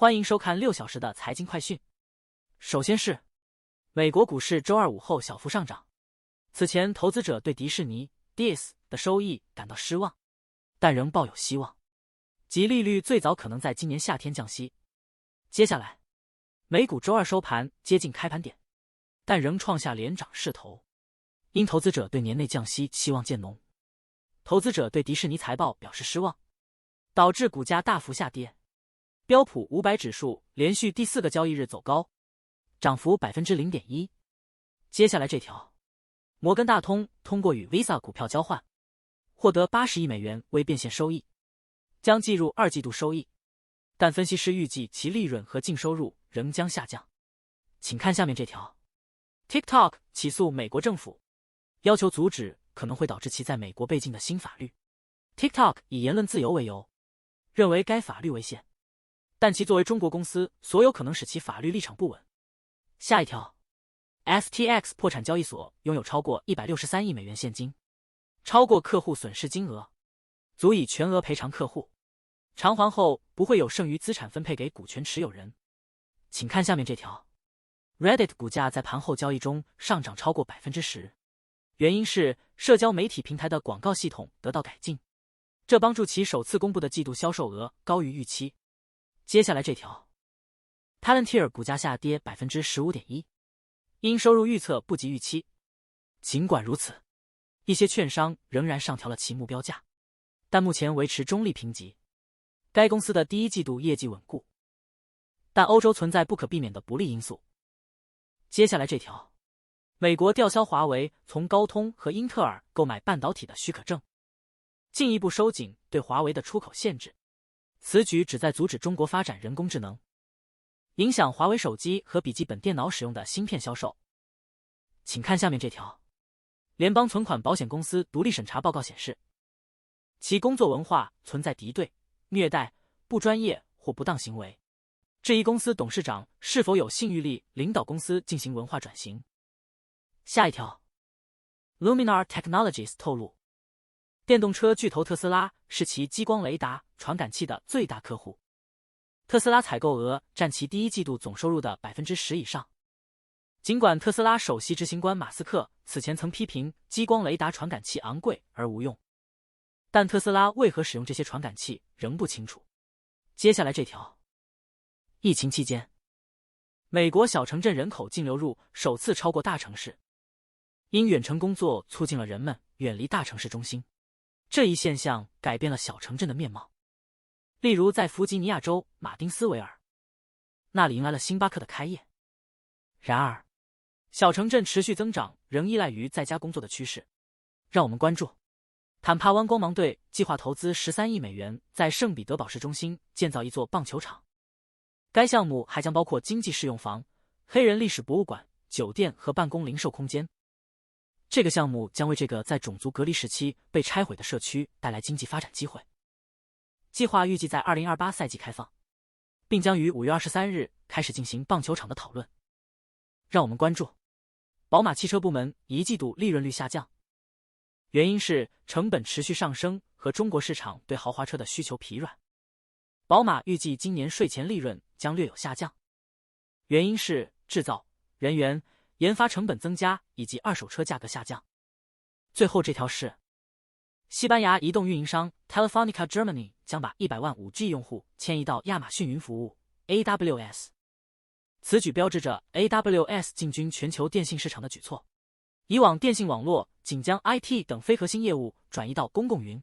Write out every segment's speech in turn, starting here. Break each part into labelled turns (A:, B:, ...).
A: 欢迎收看6小时的财经快讯。首先是美国股市周二午后小幅上涨。此前，投资者对迪士尼 Disney 的收益感到失望，但仍抱有希望，即利率最早可能在今年夏天降息。接下来，美股周二收盘接近开盘点，但仍创下连涨势头，因投资者对年内降息期望渐浓。投资者对迪士尼财报表示失望，导致股价大幅下跌。标普500指数连续第4个交易日走高，涨幅 0.1%。接下来这条，摩根大通通过与 Visa 股票交换，获得80亿美元微变现收益，将计入2季度收益，但分析师预计其利润和净收入仍将下降。请看下面这条 ：TikTok 起诉美国政府，要求阻止可能会导致其在美国被禁的新法律。TikTok 以言论自由为由，认为该法律违宪，但其作为中国公司，所有可能使其法律立场不稳。下一条 ，FTX 破产交易所拥有超过163亿美元现金，超过客户损失金额，足以全额赔偿客户。偿还后不会有剩余资产分配给股权持有人。请看下面这条 ，Reddit 股价在盘后交易中上涨超过 10%， 原因是社交媒体平台的广告系统得到改进，这帮助其首次公布的季度销售额高于预期。接下来这条 ，Palantir 股价下跌 15.1%， 因收入预测不及预期。尽管如此，一些券商仍然上调了其目标价，但目前维持中立评级。该公司的第1季度业绩稳固，但欧洲存在不可避免的不利因素。接下来这条，美国吊销华为从高通和英特尔购买半导体的许可证，进一步收紧对华为的出口限制。此举旨在阻止中国发展人工智能，影响华为手机和笔记本电脑使用的芯片销售。请看下面这条，联邦存款保险公司独立审查报告显示，其工作文化存在敌对、虐待、不专业或不当行为，质疑公司董事长是否有信誉力领导公司进行文化转型。下一条 ，Luminar Technologies 透露，电动车巨头特斯拉是其激光雷达传感器的最大客户，特斯拉采购额占其第1季度总收入的 10% 以上。尽管特斯拉首席执行官马斯克此前曾批评激光雷达传感器昂贵而无用，但特斯拉为何使用这些传感器仍不清楚。接下来这条，疫情期间，美国小城镇人口净流入首次超过大城市，因远程工作促进了人们远离大城市中心。这一现象改变了小城镇的面貌，例如在弗吉尼亚州马丁斯维尔，那里迎来了星巴克的开业。然而，小城镇持续增长仍依赖于在家工作的趋势。让我们关注坦帕湾光芒队计划投资13亿美元在圣彼得堡市中心建造一座棒球场，该项目还将包括经济适用房、黑人历史博物馆、酒店和办公零售空间。这个项目将为这个在种族隔离时期被拆毁的社区带来经济发展机会。计划预计在2028赛季开放，并将于5月23日开始进行棒球场的讨论。让我们关注宝马汽车部门1季度利润率下降，原因是成本持续上升和中国市场对豪华车的需求疲软。宝马预计今年税前利润将略有下降，原因是制造、人员、研发成本增加以及二手车价格下降。最后这条是，西班牙移动运营商 Telefonica Germany 将把100万5G 用户迁移到亚马逊云服务 AWS。此举标志着 AWS 进军全球电信市场的举措。以往电信网络仅将 IT 等非核心业务转移到公共云，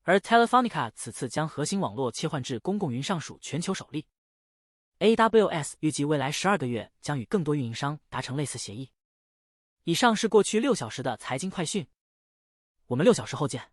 A: 而 Telefonica 此次将核心网络切换至公共云上属全球首例。AWS 预计未来12个月将与更多运营商达成类似协议。以上是过去6小时的财经快讯，我们6小时后见。